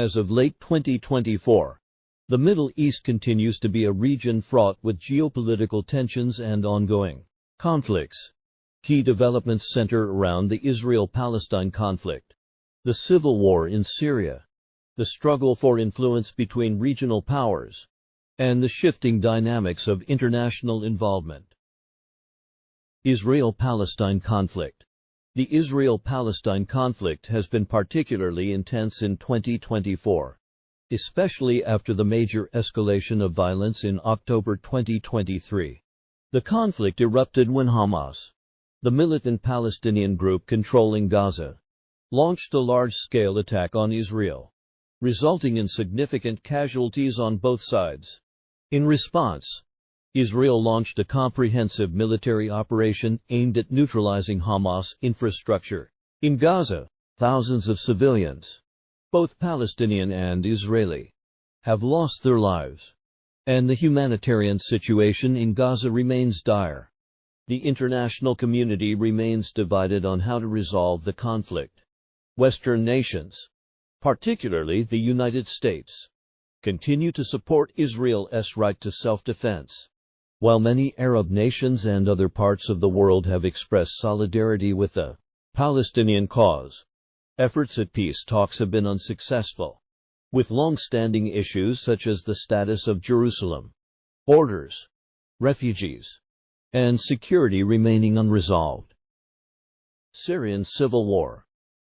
As of late 2024, the Middle East continues to be a region fraught with geopolitical tensions and ongoing conflicts. Key developments center around the Israel-Palestine conflict, the civil war in Syria, the struggle for influence between regional powers, and the shifting dynamics of international involvement. Israel-Palestine conflict. The Israel-Palestine conflict has been particularly intense in 2024, especially after the major escalation of violence in October 2023. The conflict erupted when Hamas, the militant Palestinian group controlling Gaza, launched a large-scale attack on Israel, resulting in significant casualties on both sides. In response, Israel launched a comprehensive military operation aimed at neutralizing Hamas infrastructure. In Gaza, thousands of civilians, both Palestinian and Israeli, have lost their lives, and the humanitarian situation in Gaza remains dire. The international community remains divided on how to resolve the conflict. Western nations, particularly the United States, continue to support Israel's right to self-defense, while many Arab nations and other parts of the world have expressed solidarity with the Palestinian cause. Efforts at peace talks have been unsuccessful, with long-standing issues such as the status of Jerusalem, borders, refugees, and security remaining unresolved. Syrian civil war.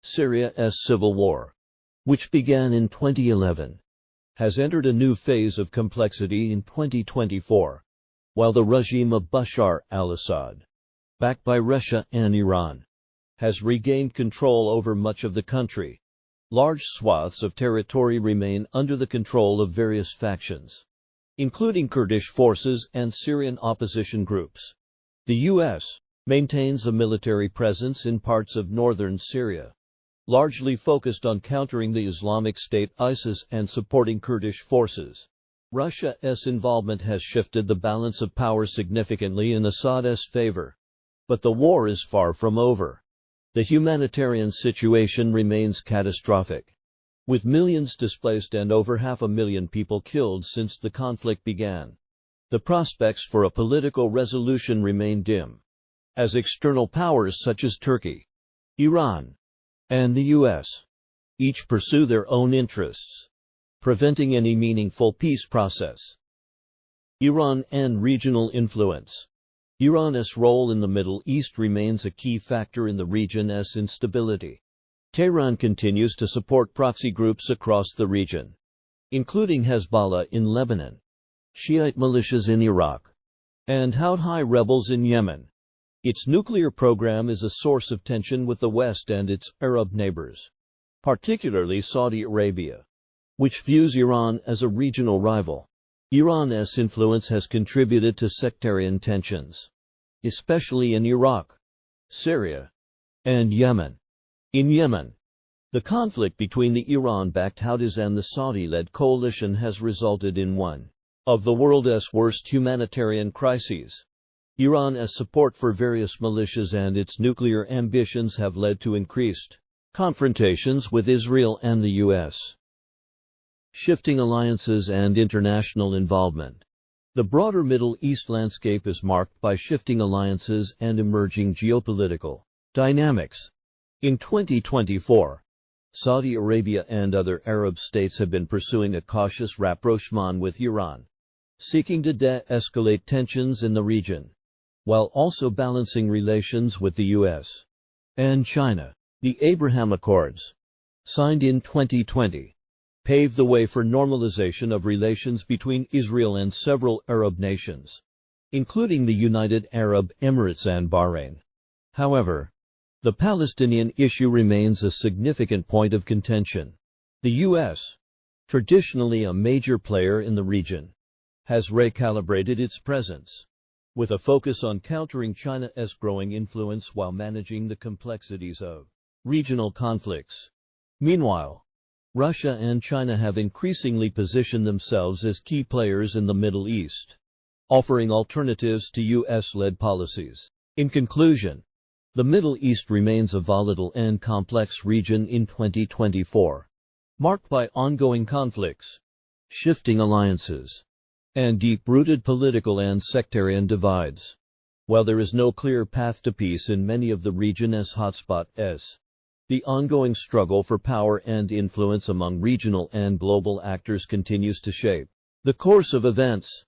Syria's civil war, which began in 2011, has entered a new phase of complexity in 2024, while the regime of Bashar al-Assad, backed by Russia and Iran, has regained control over much of the country. Large swaths of territory remain under the control of various factions, including Kurdish forces and Syrian opposition groups. The U.S. maintains a military presence in parts of northern Syria, largely focused on countering the Islamic State ISIS and supporting Kurdish forces. Russia's involvement has shifted the balance of power significantly in Assad's favor. But the war is far from over. The humanitarian situation remains catastrophic, with millions displaced and over 500,000 people killed since the conflict began. The prospects for a political resolution remain dim, as external powers such as Turkey, Iran, and the U.S. each pursue their own interests, preventing any meaningful peace process. Iran and regional influence. Iran's role in the Middle East remains a key factor in the region's instability. Tehran continues to support proxy groups across the region, including Hezbollah in Lebanon, Shiite militias in Iraq, and Houthi rebels in Yemen. Its nuclear program is a source of tension with the West and its Arab neighbors, particularly Saudi Arabia, which views Iran as a regional rival. Iran's influence has contributed to sectarian tensions, especially in Iraq, Syria, and Yemen. In Yemen, the conflict between the Iran-backed Houthis and the Saudi-led coalition has resulted in one of the world's worst humanitarian crises. Iran's support for various militias and its nuclear ambitions have led to increased confrontations with Israel and the U.S. Shifting alliances and international involvement. The broader Middle East landscape is marked by shifting alliances and emerging geopolitical dynamics. In 2024, Saudi Arabia and other Arab states have been pursuing a cautious rapprochement with Iran, seeking to de-escalate tensions in the region, while also balancing relations with the U.S. and China. The Abraham Accords, signed in 2020, paved the way for normalization of relations between Israel and several Arab nations, including the United Arab Emirates and Bahrain. However, the Palestinian issue remains a significant point of contention. The U.S., traditionally a major player in the region, has recalibrated its presence, with a focus on countering China's growing influence while managing the complexities of regional conflicts. Meanwhile, Russia and China have increasingly positioned themselves as key players in the Middle East, offering alternatives to U.S.-led policies. In conclusion, the Middle East remains a volatile and complex region in 2024, marked by ongoing conflicts, shifting alliances, and deep-rooted political and sectarian divides. While there is no clear path to peace in many of the region's hotspots, the ongoing struggle for power and influence among regional and global actors continues to shape the course of events.